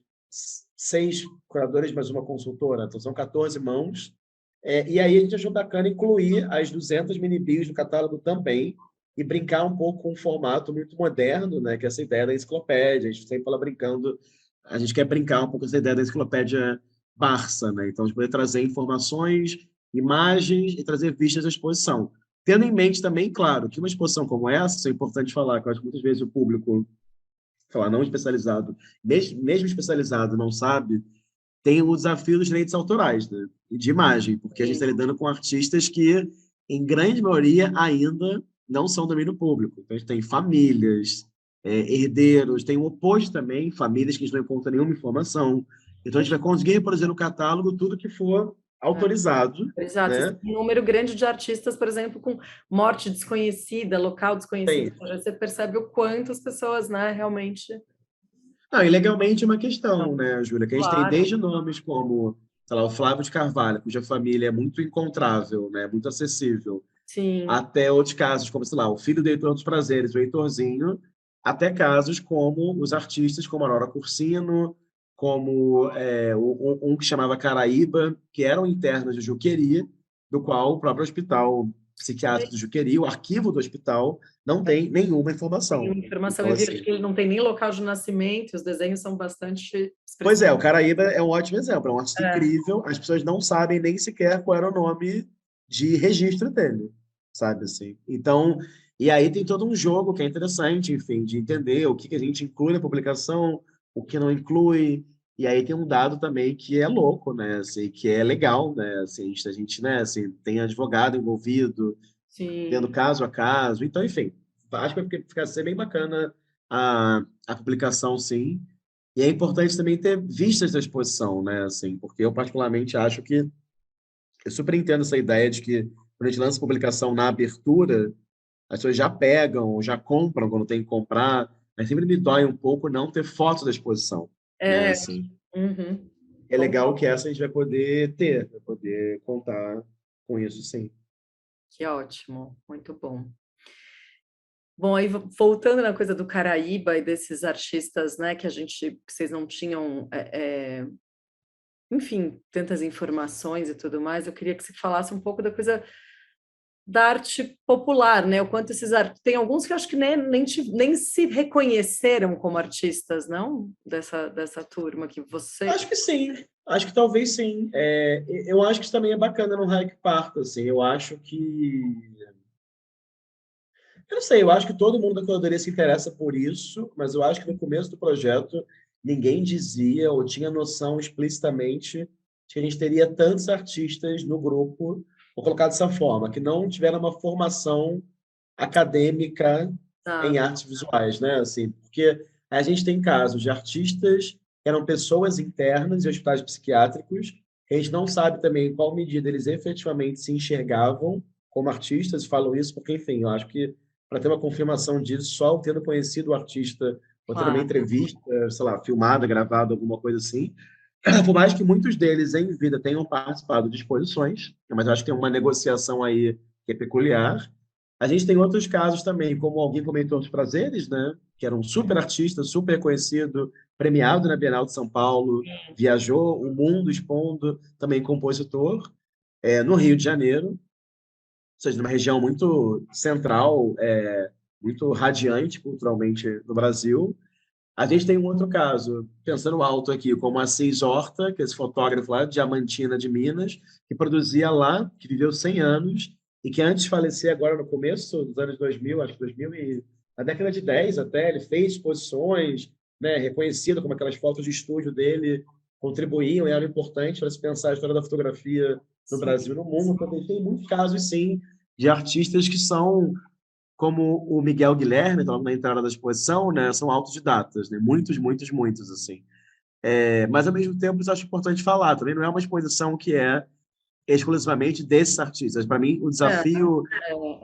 6 curadores mais uma consultora, então são 14 mãos. E aí a gente achou bacana incluir as 200 mini-bios do catálogo também e brincar um pouco com um formato muito moderno, né? Que é essa ideia da enciclopédia. A gente sempre fala brincando, a gente quer brincar um pouco com essa ideia da enciclopédia Barça, né? Então, a gente poder trazer informações, imagens e trazer vistas da exposição. Tendo em mente também, claro, que uma exposição como essa, isso é importante falar, que eu acho que muitas vezes o público, falar não especializado, mesmo especializado, não sabe, tem o desafio dos direitos autorais, né? E de imagem, porque a gente está lidando com artistas que, em grande maioria, ainda não são domínio público. Então, a gente tem famílias, herdeiros, tem o oposto também, famílias que a gente não encontra nenhuma informação. Então, a gente vai conseguir reproduzir no catálogo tudo que for autorizado. Exato. Né? Um número grande de artistas, por exemplo, com morte desconhecida, local desconhecido. Você percebe o quanto as pessoas, né, realmente... E legalmente é uma questão, né, Júlia? Que a gente tem Claro. desde nomes como, sei lá, o Flávio de Carvalho, cuja família é muito encontrável, né, muito acessível, Sim. até outros casos como, sei lá, o filho do Heitor dos Prazeres, o Heitorzinho, até casos como os artistas como Aurora Cursino, como um que chamava Caraíba, que eram internos de Juqueri, do qual o próprio hospital psiquiátrico de Juqueri, o arquivo do hospital, não tem nenhuma informação. Nenhuma informação. Então, eu vi que ele não tem nem local de nascimento, os desenhos são bastante... Pois é, o Caraíba é um ótimo exemplo, é um artista incrível, as pessoas não sabem nem sequer qual era o nome de registro dele, sabe assim? Então, e aí tem todo um jogo que é interessante, enfim, de entender o que a gente inclui na publicação, o que não inclui, e aí tem um dado também que é louco, né, assim, que é legal, né, assim, a gente, né, assim, tem advogado envolvido, vendo caso a caso, então, enfim, acho que vai ficar ser bem bacana a publicação, sim. E é importante também ter vistas da exposição, né? Assim, porque eu particularmente acho que eu super entendo essa ideia de que quando a gente lança publicação na abertura, as pessoas já pegam, já compram quando tem que comprar, mas sempre me dói um pouco não ter foto da exposição. Né? Assim, é legal que essa a gente vai poder ter, vai poder contar com isso, sim. Que ótimo, muito bom. Bom, aí voltando na coisa do Caraíba e desses artistas, né, que vocês não tinham, enfim, tantas informações e tudo mais, eu queria que você falasse um pouco da coisa da arte popular, né? O quanto esses artistas... Tem alguns que eu acho que nem se reconheceram como artistas, não? Dessa turma que você... Acho que sim, acho que talvez sim. Eu acho que isso também é bacana no Hike Park, assim, eu acho que... Eu não sei, eu acho que todo mundo da curadoria se interessa por isso, mas eu acho que no começo do projeto ninguém dizia ou tinha noção explicitamente de que a gente teria tantos artistas no grupo, vou colocar dessa forma, que não tiveram uma formação acadêmica em artes visuais, né? Assim, porque a gente tem casos de artistas que eram pessoas internas em hospitais psiquiátricos, que a gente não sabe também em qual medida eles efetivamente se enxergavam como artistas, falam isso porque, enfim, eu acho que para ter uma confirmação disso, só tendo conhecido o artista, ou tendo uma entrevista, sei lá, filmada, gravada, alguma coisa assim. Por mais que muitos deles em vida tenham participado de exposições, mas eu acho que tem uma negociação aí que é peculiar. A gente tem outros casos também, como alguém comentou dos Prazeres, né? Que era um super artista, super conhecido, premiado na Bienal de São Paulo, viajou o mundo expondo, também compositor, no Rio de Janeiro, ou seja, numa região muito central, muito radiante culturalmente no Brasil. A gente tem um outro caso, pensando alto aqui, como a Assis Horta, que é esse fotógrafo lá de Diamantina, de Minas, que produzia lá, que viveu 100 anos, e que antes de falecer agora no começo dos anos 2000, acho que 2000 e na década de 10 até, ele fez exposições, né, reconhecido como aquelas fotos de estúdio dele contribuíam e eram importantes para se pensar a história da fotografia no Brasil e no mundo. Então, tem muitos casos, sim, de artistas que são, como o Miguel Guilherme, estava na entrada da exposição, né, são autodidatas, né, muitos, muitos, muitos, assim. Mas, ao mesmo tempo, eu acho importante falar, também não é uma exposição que é exclusivamente desses artistas. Para mim, o desafio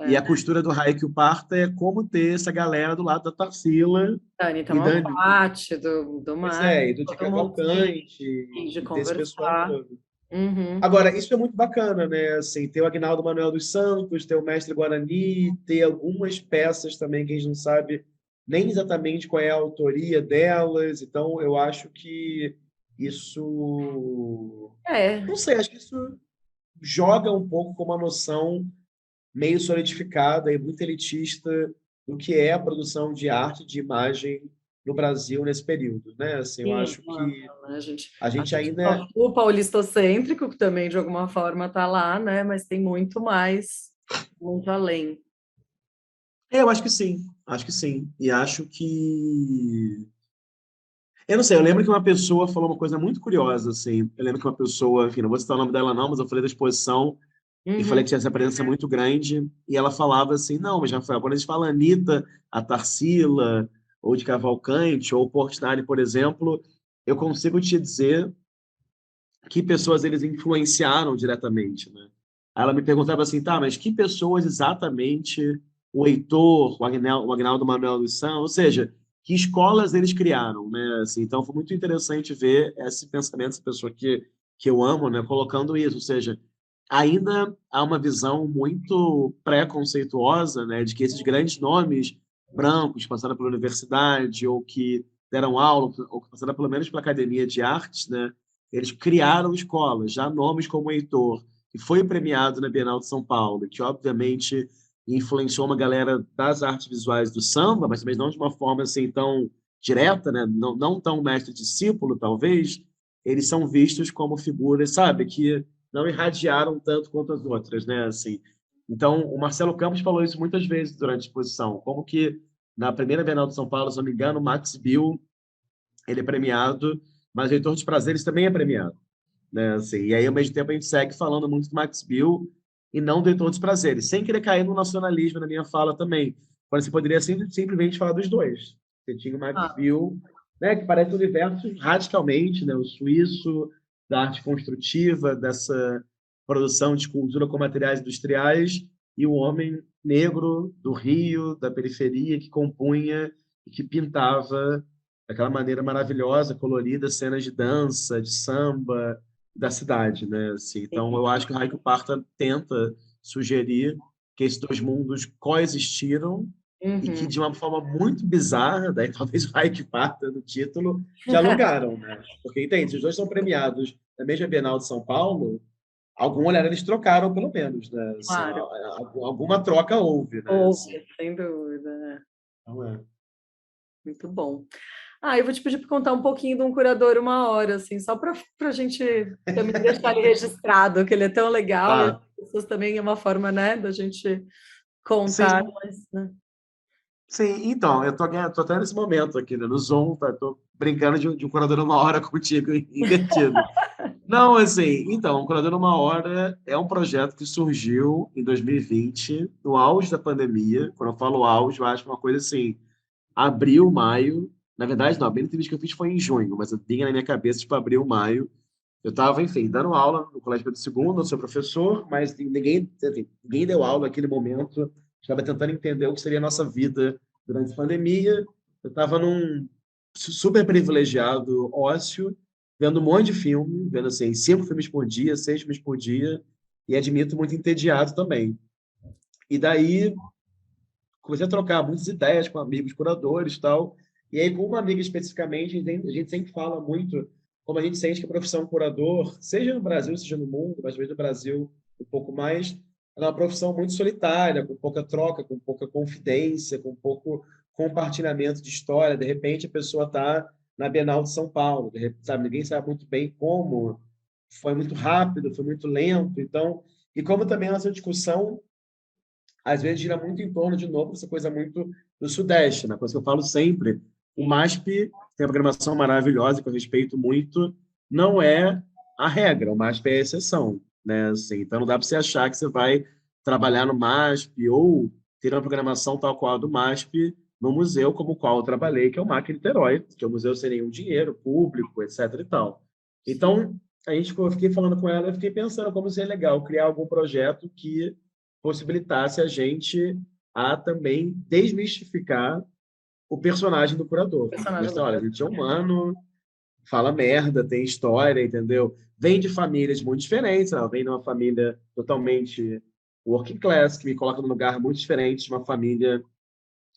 e a costura do Haikyuu Parta é como ter essa galera do lado da Tarsila Anitta e Malfatti, do pois Mar, e do de Cavalcante, de desse pessoal conversar. todo. Uhum. Agora, isso é muito bacana, né? Assim, ter o Aguinaldo Manuel dos Santos, ter o Mestre Guarani, ter algumas peças também que a gente não sabe nem exatamente qual é a autoria delas. Então, eu acho que isso... É, Não sei, acho que isso joga um pouco com uma noção meio solidificada e muito elitista do que é a produção de arte, de imagem no Brasil nesse período, né? Assim, eu sim, acho claro, que né? a A gente gente ainda... só o paulistocêntrico, que também de alguma forma está lá, né? Mas tem muito mais, muito além. Eu acho que sim, acho que sim. E acho que... Eu não sei, eu lembro que uma pessoa falou uma coisa muito curiosa, assim. Eu lembro que uma pessoa, enfim, não vou citar o nome dela não, mas eu falei da exposição e falei Uhum. que tinha essa presença muito grande, e ela falava assim, não, mas Rafael, quando a gente fala Anitta, a Tarsila, ou de Cavalcante, ou Portinari, por exemplo, eu consigo te dizer que pessoas eles influenciaram diretamente, né? Aí ela me perguntava assim, tá, mas que pessoas exatamente o Heitor, o Agnaldo Manuel dos Santos, ou seja, que escolas eles criaram, né? Assim, então foi muito interessante ver esse pensamento, essa pessoa que eu amo, né, colocando isso, ou seja, ainda há uma visão muito pré-conceituosa, né, de que esses grandes nomes brancos passaram pela universidade ou que deram aula ou que passaram pelo menos pela academia de artes, né, eles criaram escolas, já nomes como Heitor, que foi premiado na Bienal de São Paulo, que obviamente influenciou uma galera das artes visuais do samba, mas também não de uma forma assim tão direta, né? Não tão mestre-discípulo, talvez, eles são vistos como figuras, sabe, que não irradiaram tanto quanto as outras, né? Assim, então, o Marcelo Campos falou isso muitas vezes durante a exposição, como que na primeira Bienal de São Paulo, se não me engano, o Max Bill, ele é premiado, mas o Heitor dos Prazeres também é premiado, né? Assim, e aí, ao mesmo tempo, a gente segue falando muito do Max Bill e não do Heitor dos Prazeres, sem querer cair no nacionalismo na minha fala também. Quando você poderia simplesmente falar dos dois. Você tinha o Max Ah, Bill, né, que parece um universo radicalmente, né, o suíço da arte construtiva, dessa produção de escultura com materiais industriais, e o homem negro do Rio, da periferia, que compunha e que pintava daquela maneira maravilhosa, colorida, cenas de dança, de samba da cidade, né? Assim, então, sim. eu acho que o Raik Parta tenta sugerir que esses dois mundos coexistiram e que, Uhum. de uma forma muito bizarra, daí talvez o Raik Parta no título, dialogaram, né? Porque, entende, se os dois são premiados na mesma Bienal de São Paulo, algum olhar eles trocaram, pelo menos, né? Assim, Claro, alguma troca houve, né? Assim, houve, sem dúvida, né? então, é. Muito bom. Ah, eu vou te pedir para contar um pouquinho de um curador uma hora, assim, só para a gente também deixar ele registrado, que ele é tão legal e as Tá. pessoas também é uma forma, né, da gente contar, Sim, mas, né? sim, então, tô até nesse momento aqui, né, no Zoom, tá? Tô brincando de um curador uma hora contigo invertido. Não, assim, então, o Curador uma Hora é um projeto que surgiu em 2020, no auge da pandemia. Quando eu falo auge, eu acho uma coisa assim, abril, maio. Na verdade, não, a primeira entrevista que eu fiz foi em junho, mas eu tinha na minha cabeça, tipo, abril, maio. Eu estava, enfim, dando aula no Colégio Pedro II, eu sou professor, mas ninguém, enfim, ninguém deu aula naquele momento. Estava tentando entender o que seria a nossa vida durante a pandemia. Eu estava num super privilegiado ócio, vendo um monte de filme, vendo assim, 5 filmes por dia, 6 filmes por dia, e admito muito entediado também. E daí comecei a trocar muitas ideias com amigos curadores e tal. E aí, com uma amiga especificamente, a gente sempre fala muito como a gente sente que a profissão curador, seja no Brasil, seja no mundo, mas talvez no Brasil um pouco mais, ela é uma profissão muito solitária, com pouca troca, com pouca confidência, com pouco compartilhamento de história. De repente, a pessoa está na Bienal de São Paulo, de repente, sabe, ninguém sabe muito bem como, foi muito rápido, foi muito lento. Então, e como também a nossa discussão às vezes gira muito em torno, de novo, essa coisa muito do Sudeste, né? Coisa que eu falo sempre. O MASP tem uma programação maravilhosa, que eu respeito muito, não é a regra, o MASP é a exceção, né? Assim, então não dá para você achar que você vai trabalhar no MASP ou ter uma programação tal qual a do MASP no museu como o qual eu trabalhei, que é o MAC Niterói, que é um museu sem nenhum dinheiro público, etc. e tal. Então, eu fiquei falando com ela, eu fiquei pensando como seria legal criar algum projeto que possibilitasse a gente a também desmistificar o personagem do curador. Personagem Mas, do olha, a Brasil. gente é humano, fala merda, tem história, entendeu? Vem de famílias muito diferentes, ela vem de uma família totalmente working class, que me coloca num lugar muito diferente de uma família,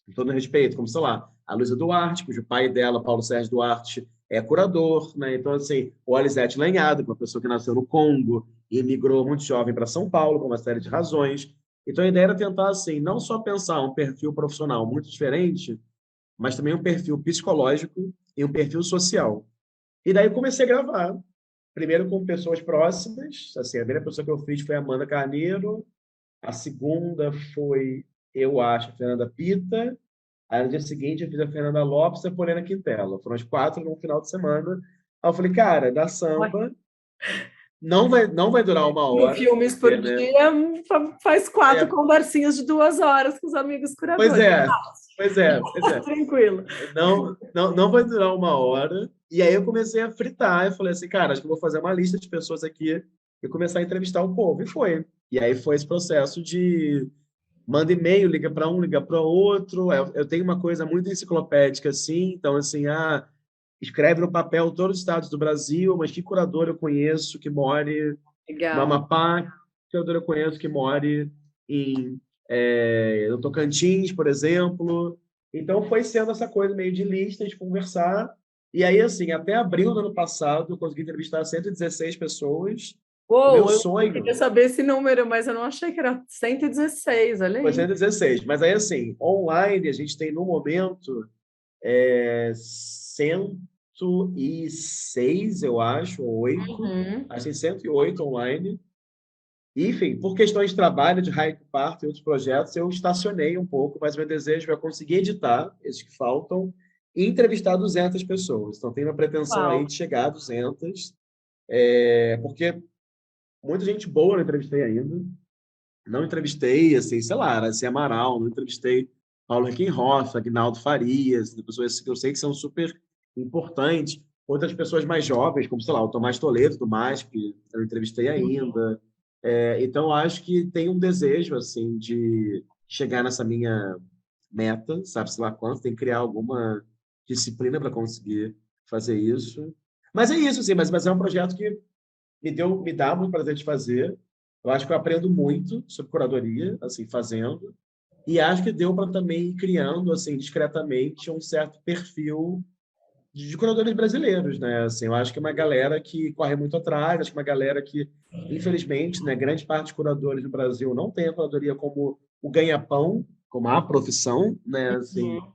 com todo respeito, como, sei lá, a Luísa Duarte, cujo pai dela, Paulo Sérgio Duarte, é curador, né? Então, assim, o Alisete Lanhado, uma pessoa que nasceu no Congo e emigrou muito jovem para São Paulo, por uma série de razões. Então, a ideia era tentar, assim, não só pensar um perfil profissional muito diferente, mas também um perfil psicológico e um perfil social. E daí comecei a gravar, primeiro com pessoas próximas, assim, a primeira pessoa que eu fiz foi a Amanda Carneiro, a segunda foi, eu acho, a Fernanda Pita, aí no dia seguinte eu fiz a Fernanda Lopes e a Poliana Quintela. Foram as 4 no final de semana. Aí eu falei, cara, da samba não vai durar uma No hora, Filmes por porque, né? Dia faz 4 É, conversinhas de 2 horas com os amigos pois curadores. é, pois é, pois é. Tranquilo. Não vai durar uma hora. E aí eu comecei a fritar. Eu falei assim, cara, acho que eu vou fazer uma lista de pessoas aqui e começar a entrevistar o povo. E foi. E aí foi esse processo de manda e-mail, liga para um, liga para outro. Eu tenho uma coisa muito enciclopédica, assim. Então, assim, escreve no papel todos os estados do Brasil, mas que curador eu conheço que more no Legal. Amapá, que curador eu conheço que more em no Tocantins, por exemplo. Então, foi sendo essa coisa meio de lista, de conversar. E aí, assim, até abril do ano passado, eu consegui entrevistar 116 pessoas. O meu Uou, eu queria sonho saber esse número, mas eu não achei que era 116, olha foi aí. 116. Mas aí, assim, online, a gente tem, no momento, 106, eu acho, ou 8. Uhum. Acho que tem 108 online. E, enfim, por questões de trabalho, de Hike Park e outros projetos, eu estacionei um pouco, mas meu desejo é conseguir editar esses que faltam e entrevistar 200 pessoas. Então, tenho uma pretensão aí Uau. de chegar a 200, porque muita gente boa eu não entrevistei ainda. Não entrevistei, assim, sei lá, Araci Amaral, não entrevistei Paulo Requenhoff, Agnaldo Farias, pessoas que eu sei que são super importantes. Outras pessoas mais jovens, como, sei lá, o Tomás Toledo, do MASP, eu não entrevistei ainda. Então, eu acho que tem um desejo, assim, de chegar nessa minha meta, sabe-se lá quanto, tem que criar alguma disciplina para conseguir fazer isso. Mas é isso, assim, mas é um projeto que me dá muito prazer de fazer. Eu acho que eu aprendo muito sobre curadoria, assim, fazendo. E acho que deu para também ir criando, assim, discretamente, um certo perfil de curadores brasileiros, né? Assim, eu acho que é uma galera que corre muito atrás, acho que é uma galera que, infelizmente, né, grande parte dos curadores do Brasil não tem a curadoria como o ganha-pão, como a profissão, né? Assim, Uhum.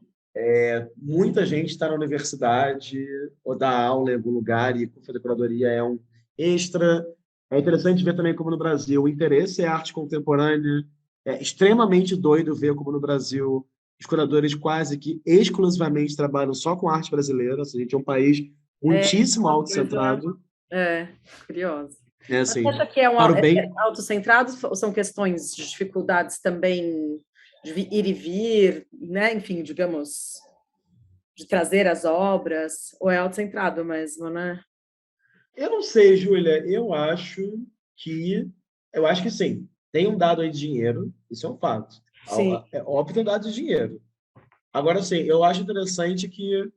muita gente está na universidade ou dá aula em algum lugar e fazer curadoria é um extra. É interessante ver também como no Brasil o interesse é arte contemporânea. É extremamente doido ver como no Brasil os curadores quase que exclusivamente trabalham só com arte brasileira. Assim, a gente é um país É muitíssimo uma coisa, autocentrado. curiosa. Mas você Assim, acha que é para o é bem. autocentrado ou são questões de dificuldades também de ir e vir, né? Enfim, digamos, de trazer as obras, ou é autocentrado mesmo, né? Eu não sei, Júlia. Eu acho que sim. Tem um dado aí de dinheiro, isso é um fato. Sim. É óbvio que tem um dado de dinheiro. Agora, sim, eu acho interessante que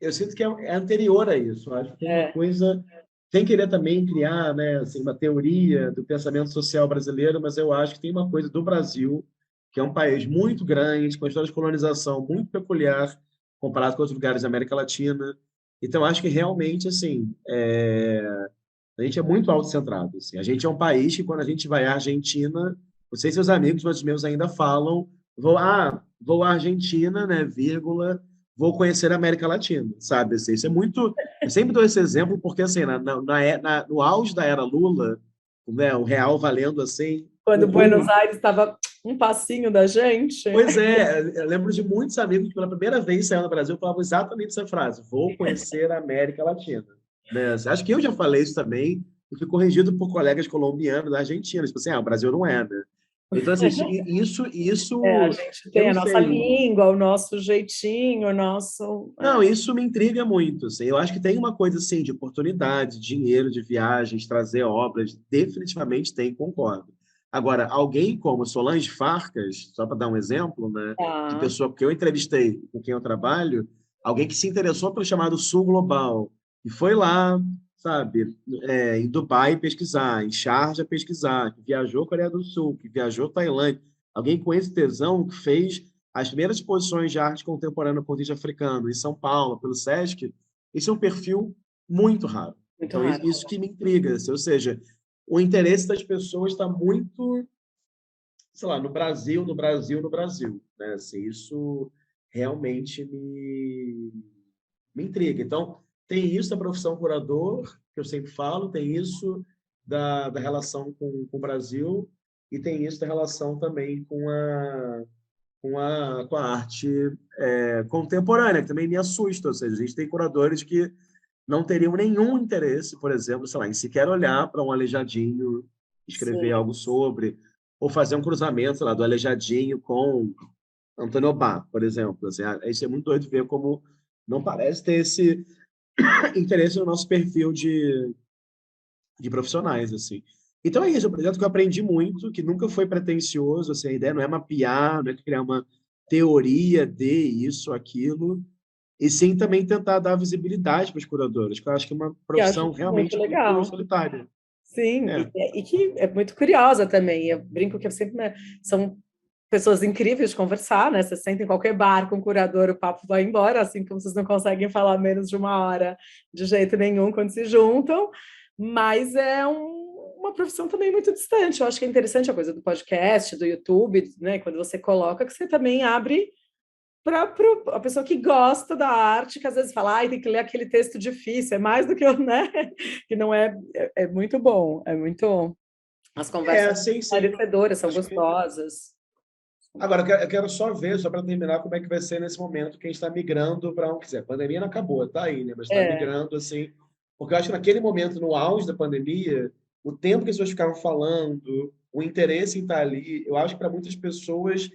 eu sinto que é anterior a isso. Eu acho que tem uma É. coisa, sem querer também criar, né, assim, uma teoria do pensamento social brasileiro, mas eu acho que tem uma coisa do Brasil, que é um país muito grande, com uma história de colonização muito peculiar, comparado com outros lugares da América Latina. Então, eu acho que realmente, assim, a gente é muito autocentrado. Assim. A gente é um país que, quando a gente vai à Argentina, não sei se seus amigos, mas os meus ainda falam, vou à Argentina, né, vírgula, vou conhecer a América Latina, sabe? Assim, isso é muito... Eu sempre dou esse exemplo porque, assim, no auge da era Lula, né, o real valendo, assim, o Quando Buenos rum. Aires estava um passinho da gente. Pois é, eu lembro de muitos amigos que, pela primeira vez saindo do Brasil, falavam exatamente essa frase, vou conhecer a América Latina. Né? Acho que eu já falei isso também, e fui corrigido por colegas colombianos da Argentina, tipo assim, o Brasil não é, né? Então, assim, A isso, gente eu tem não a nossa sei. língua, o nosso jeitinho, o nosso. Não, isso me intriga muito. Assim. Eu acho que tem uma coisa assim de oportunidade, dinheiro, de viagens, trazer obras, definitivamente tem, concordo. Agora, alguém como Solange Farcas, só para dar um exemplo, né, de Tá. pessoa que eu entrevistei, com quem eu trabalho, alguém que se interessou pelo chamado Sul Global e foi lá, sabe, em Dubai pesquisar, em Sharjah pesquisar, que viajou à Coreia do Sul, que viajou à Tailândia, alguém com esse tesão que fez as primeiras exposições de arte contemporânea no continente africano, em São Paulo, pelo Sesc, esse é um perfil muito raro. Muito Então, raro. isso que me intriga, assim, ou seja, o interesse das pessoas está muito, sei lá, no Brasil, né? Assim, isso realmente me intriga. Então, tem isso da profissão curador, que eu sempre falo, tem isso da relação com o Brasil, e tem isso da relação também com a arte contemporânea, que também me assusta. Ou seja, a gente tem curadores que não teriam nenhum interesse, por exemplo, sei lá, em sequer olhar para um Aleijadinho, escrever Sim. algo sobre, ou fazer um cruzamento, sei lá, do Aleijadinho com Antônio Obá, por exemplo. Assim, isso é muito doido ver como não parece ter esse interesse no nosso perfil de profissionais, assim. Então é isso, é um projeto que eu aprendi muito, que nunca foi pretensioso, assim, a ideia não é mapear, não é criar uma teoria de isso, aquilo, e sim também tentar dar visibilidade para os curadores, que eu acho que é uma E acho profissão muito realmente muito legal. solitária. Sim, É. e que é muito curiosa também. Eu brinco que eu sempre, né, são pessoas incríveis de conversar, né? Você senta em qualquer bar com um curador, o papo vai embora, assim como vocês não conseguem falar menos de uma hora de jeito nenhum quando se juntam, mas é uma profissão também muito distante. Eu acho que é interessante a coisa do podcast, do YouTube, né? Quando você coloca, que você também abre para a pessoa que gosta da arte, que às vezes fala, ai, tem que ler aquele texto difícil, é mais do que eu, né? Que não é muito bom, é muito. As conversas são Sim, sim. esclarecedoras, são Acho que... gostosas. Agora, eu quero só ver, só para terminar, como é que vai ser nesse momento que a gente está migrando para um... Quer dizer, a pandemia não acabou, está aí, né? Mas está migrando, assim... Porque eu acho que naquele momento, no auge da pandemia, o tempo que as pessoas ficavam falando, o interesse em estar ali, eu acho que para muitas pessoas,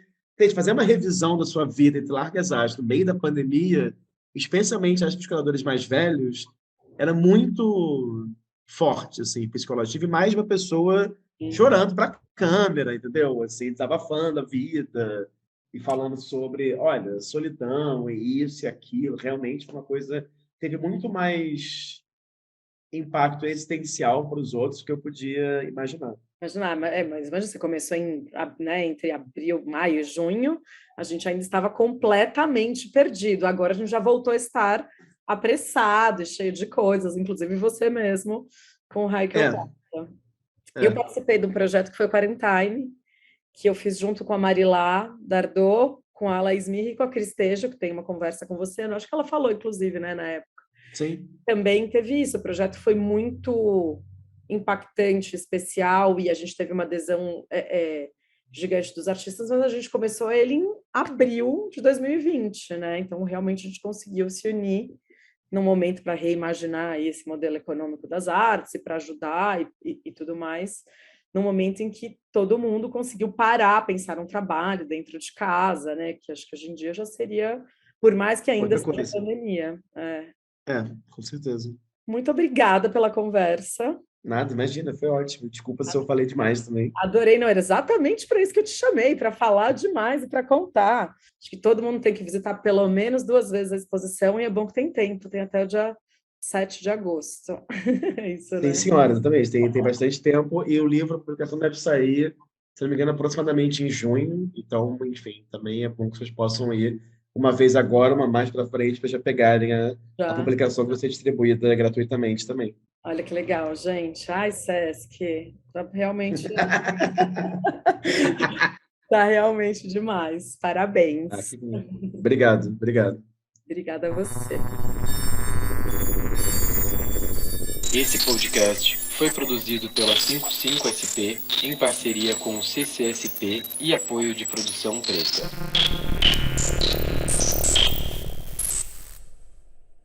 fazer uma revisão da sua vida entre largas aspas, no meio da pandemia, especialmente acho que os curadores mais velhos, era muito forte, assim, psicológico. Tive mais de uma pessoa chorando para a câmera, entendeu? Assim, desabafando a vida e falando sobre, olha, solidão e isso e aquilo. Realmente foi uma coisa... Teve muito mais impacto existencial para os outros que eu podia imaginar. Mas imagina, você começou né, entre abril, maio e junho, a gente ainda estava completamente perdido. Agora a gente já voltou a estar apressado e cheio de coisas, inclusive você mesmo, com o Raquel. Eu participei de um projeto que foi o Quarantine, que eu fiz junto com a Marilá Dardot, com a Laís Mirri e com a Cristejo, que tem uma conversa com você. Eu acho que ela falou, inclusive, né, na época. Sim. Também teve isso. O projeto foi muito impactante, especial, e a gente teve uma adesão gigante dos artistas, mas a gente começou ele em abril de 2020, né? Então, realmente, a gente conseguiu se unir num momento para reimaginar esse modelo econômico das artes e para ajudar e tudo mais, num momento em que todo mundo conseguiu parar, pensar um trabalho dentro de casa, né? Que acho que hoje em dia já seria, por mais que ainda seja pandemia. Com certeza. Muito obrigada pela conversa. Nada, imagina, foi ótimo. Desculpa se eu falei demais também. Adorei, não, era exatamente para isso que eu te chamei, para falar demais e para contar. Acho que todo mundo tem que visitar pelo menos 2 vezes a exposição, e é bom que tem tempo, tem até o dia 7 de agosto. Isso, né? Sim, senhora, exatamente. Tem bastante tempo, e o livro, a publicação deve sair, se não me engano, aproximadamente em junho. Então, enfim, também é bom que vocês possam ir uma vez agora, uma mais para frente, para já pegarem a publicação que vai ser distribuída gratuitamente também. Olha que legal, gente. Ai, Sesc, tá realmente... tá realmente demais. Parabéns. Que bom. Obrigado. Obrigada a você. Esse podcast foi produzido pela 55SP em parceria com o CCSP e apoio de produção Preta.